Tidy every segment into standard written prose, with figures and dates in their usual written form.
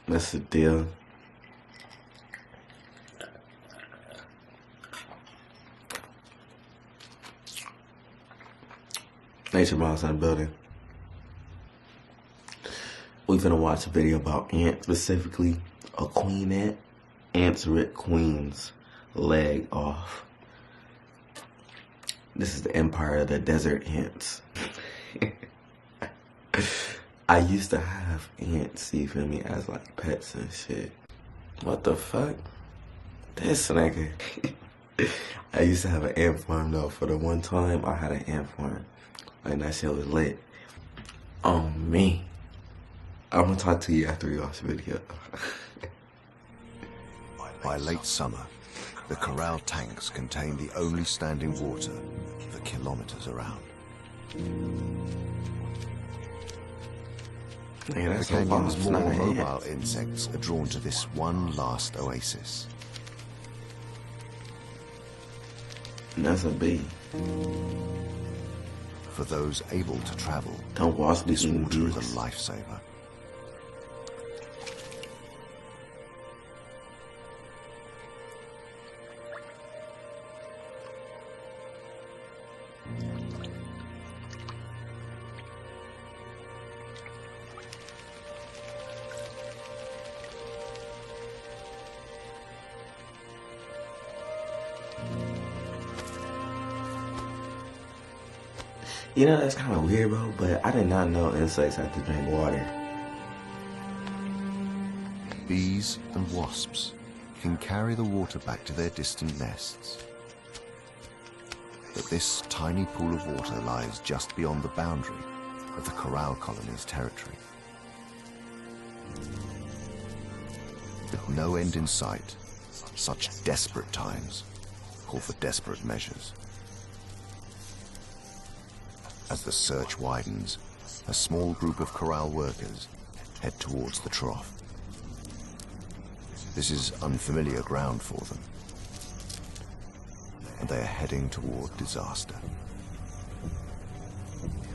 That's the deal. Nature Mouse in the building. We finna watch a video about ants, specifically a queen ant. Ants rip queen's leg off. This is the empire of the desert ants. I used to have ants, you feel me, as like pets and shit. What the fuck? This nigga. I used to have an ant farm though. For the one time I had an ant farm. Like that shit was lit. On me. I'm gonna talk to you after we watch the video. By late summer, the corral tanks contain the only standing water for kilometers around. Man, The that's canyon's a more lot. mobile insects are drawn to this one last oasis. That's a bee. For those able to travel, Don't wash this these water is bees. a lifesaver. You know, that's kind of weird, bro, but I did not know insects have to drink water. Bees and wasps can carry the water back to their distant nests. But this tiny pool of water lies just beyond the boundary of the corral colony's territory. With no end in sight, such desperate times call for desperate measures. As the search widens, a small group of corral workers head towards the trough. This is unfamiliar ground for them, and they are heading toward disaster.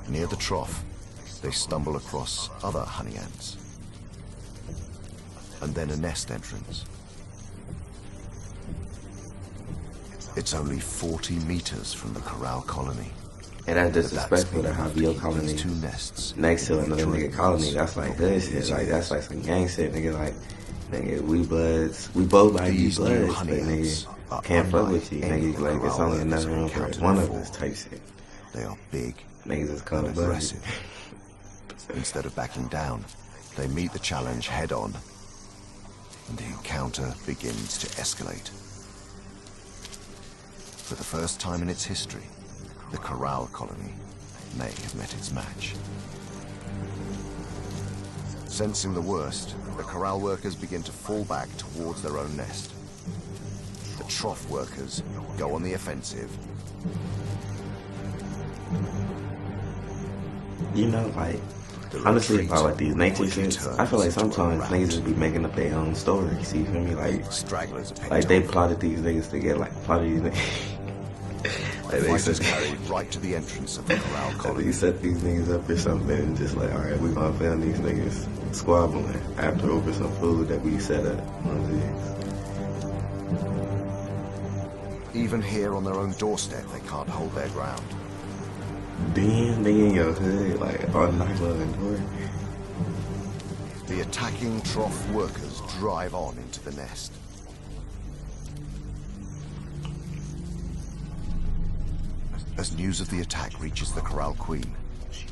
Near the trough, they stumble across other honey ants, and then a nest entrance. It's only 40 meters from the corral colony. And that's disrespectful to have your colony two nests next to another nigga colony. That's like hood shit. Like, that's like some gang shit, nigga. Like, nigga, we bloods. We both like you bloods, but nigga, can't fuck with you, nigga. Like, it's only another room for one of us type shit. They are big, Niggas is called and aggressive. Instead of backing down, they meet the challenge head on, and the encounter begins to escalate. For the first time in its history, the corral colony may have met its match. Sensing the worst, the corral workers begin to fall back towards their own nest. The trough workers go on the offensive. You know, like, honestly, about like these nature shits, I feel like sometimes niggas just be making up their own stories. You feel me? Like they plotted these niggas to get like plotted these niggas. Like they Fighters carried right to the entrance of the corral colony. They set these niggas up or something and just like, alright, we gonna film these niggas squabbling after over some food that we set up. Even here on their own doorstep, they can't hold their ground. Damn, they in your hood, like on nightclub and door. The attacking trough workers drive on into the nest. As news of the attack reaches the corral queen,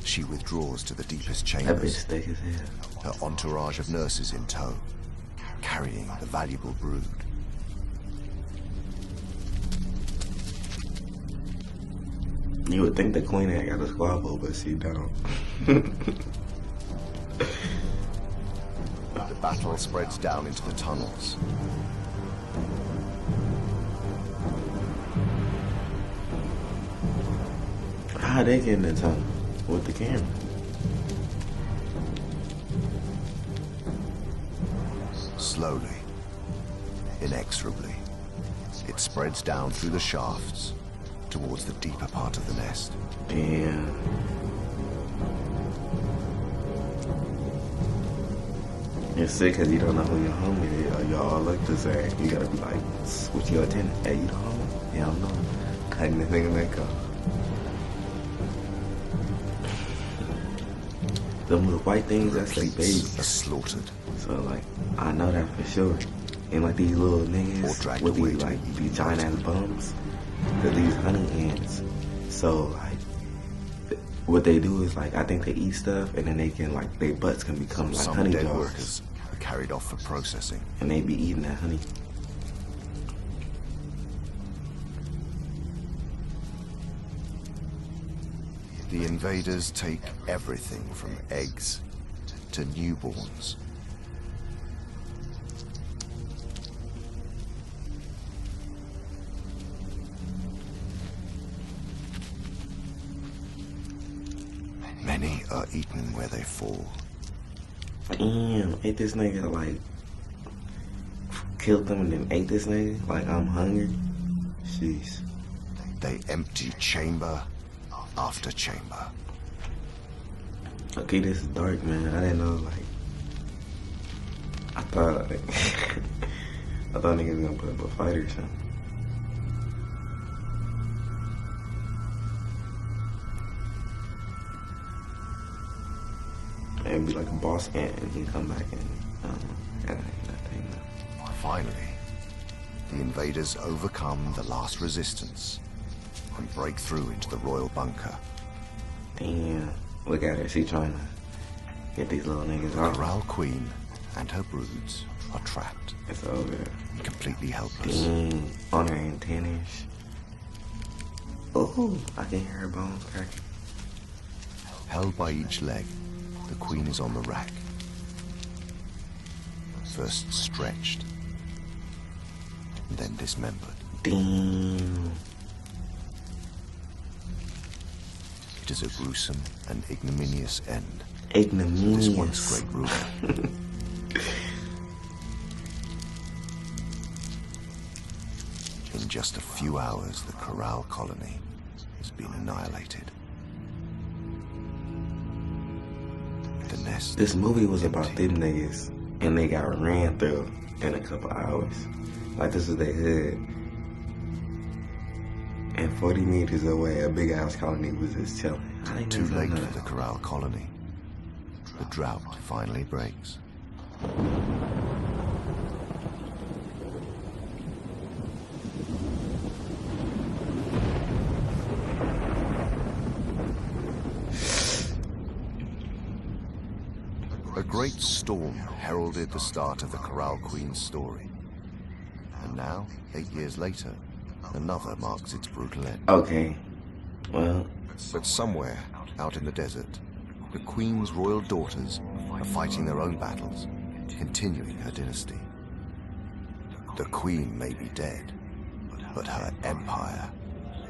she withdraws to the deepest That bitch chambers, thick as hell. her entourage of nurses in tow, carrying the valuable brood. You would think the queen ain't got a squabble, but she don't. The battle spreads down into the tunnels. How they get in the tunnel with the camera? Slowly, inexorably, it spreads down through the shafts towards the deeper part of the nest. Damn. It's sick because you don't know who your homie is, or y'all all look the same. You gotta be like, switch your attendant. Hey, you the homie? Yeah, I'm know. Cutting the thing in that car. Them little white things, that's like babies. Are slaughtered. So like, I know that for sure. And like these little niggas would be like these giant ass bums. They're these honey ants. So like, what they do is like, I think they eat stuff and then they can like, their butts can become like honey dead jars. Workers are carried off for processing. And they be eating that honey. The invaders take everything from eggs to newborns. Many are eaten where they fall. Damn, ate this nigga like, killed them and then ate this nigga? Like, I'm hungry? Jeez. They empty chamber after chamber. Okay, this is dark, man. I didn't know, like, I thought niggas gonna put up a fight or something. And be like a boss ant and he come back and, that thing. Finally, the invaders overcome the last resistance and break through into the royal bunker. Damn, look at her. She trying to get these little niggas The out. Corral Queen and her broods are trapped. It's over. Completely helpless. Damn, on her antennas. Oh, I can hear her bones cracking. Held by each leg, the queen is on the rack. First stretched, then dismembered. Damn. It is a gruesome and ignominious end. Ignominious. This once great ruler. In just a few hours, the Corral colony has been annihilated. The nest. This movie was about them niggas, and they got ran through in a couple hours. Like, this is their hood. And 40 meters away, a big ass colony was just chilling. Too late for the Corral colony. The drought finally breaks. A great storm heralded the start of the Corral Queen's story. And now, 8 years later, another marks its brutal end. Okay, well. But somewhere, out in the desert, the Queen's royal daughters are fighting their own battles, continuing her dynasty. The Queen may be dead, but her empire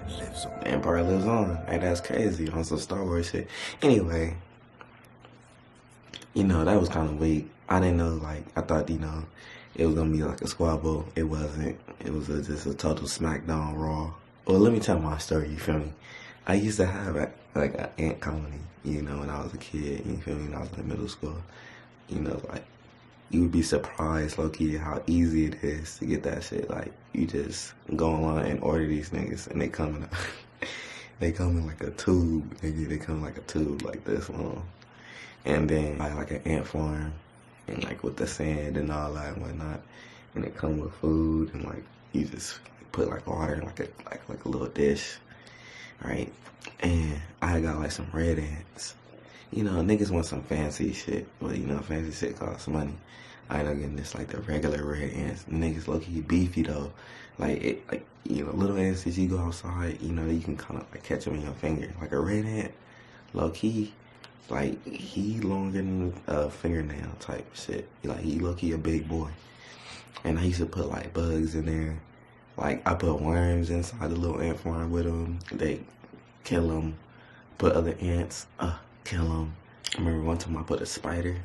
lives on. The empire lives on. Hey, that's crazy on some Star Wars shit. Anyway, you know, that was kind of weak. I didn't know, like, I thought, you know, it was gonna be like a squabble. It wasn't. It was just a total smackdown Raw. Well, let me tell my story, you feel me? I used to have like an ant colony, you know, when I was a kid, you feel me? When I was in middle school, you know, like, you would be surprised, low-key, how easy it is to get that shit. Like, you just go online and order these niggas, and they come in they come in like a tube, nigga. They come in like a tube like this long. And then buy like an ant farm, and like with the sand and all that and whatnot. And it come with food, and like, you just put like water in like a little dish, right? And I got like some red ants. You know, niggas want some fancy shit, but you know, fancy shit costs money. I end up getting this like the regular red ants. The niggas low-key beefy though. Like, you know, little ants that you go outside, you know, you can kind of like catch them in your finger. Like a red ant, low-key, like, he longer than a fingernail type shit. Like, he low-key a big boy. And I used to put like bugs in there. Like, I put worms inside the little ant farm with them. They kill them. Put other ants, kill them. I remember one time I put a spider.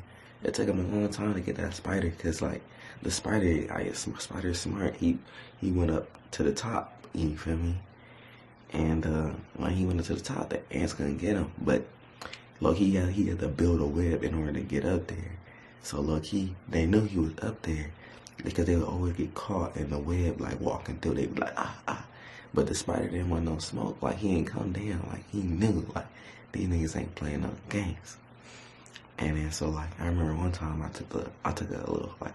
It took him a long time to get that spider, cause like the spider, spider's smart. He went up to the top. You feel me? And when he went up to the top, the ants couldn't get him. But look, he had to build a web in order to get up there. So low-key, they knew he was up there because they would always get caught in the web, like walking through. They'd be like, ah, ah. But the spider didn't want no smoke. Like, he ain't come down. Like, he knew, like, these niggas ain't playing no games. And then, so, like, I remember one time I took a little, like,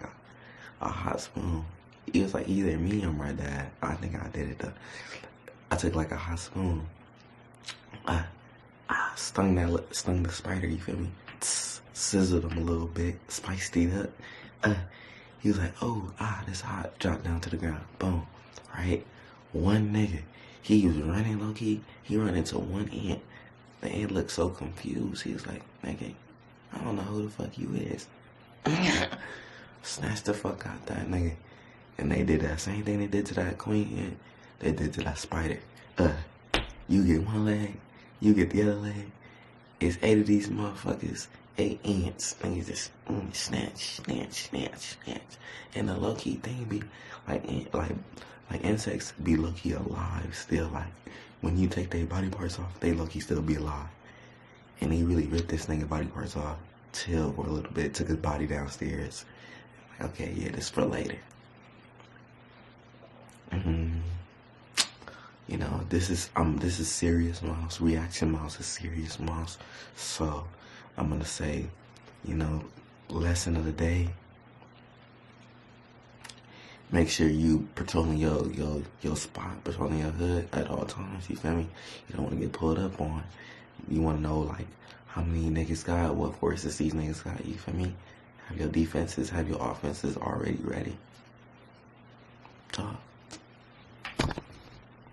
a hot spoon. It was, like, either me or my dad. I think I did it, though. I took, like, a hot spoon. I stung the spider, you feel me? Sizzled him a little bit, spiced it up. He was like, oh, this hot. Dropped down to the ground. Boom. Right? One nigga, he was running low-key. He ran into one ant. The ant looked so confused. He was like, nigga, I don't know who the fuck you is. Snatched the fuck out that nigga. And they did that same thing they did to that queen ant. They did to that spider. You get one leg, you get the other leg. It's 8 of these motherfuckers, 8 ants. Niggas just snatch. And the low-key thing be like insects be low-key alive still. Like when you take their body parts off, they low-key still be alive. And he really ripped this nigga body parts off, chilled for a little bit, took his body downstairs. Like, okay, yeah, this for later. You know, this is serious mouse. Reaction mouse is serious mouse. So I'm gonna say, you know, lesson of the day. Make sure you patrolling your spot, patrolling your hood at all times, you feel me? You don't want to get pulled up on. You want to know, like, how many niggas got, what forces these niggas got, you feel me? Have your defenses, have your offenses already ready. Talk.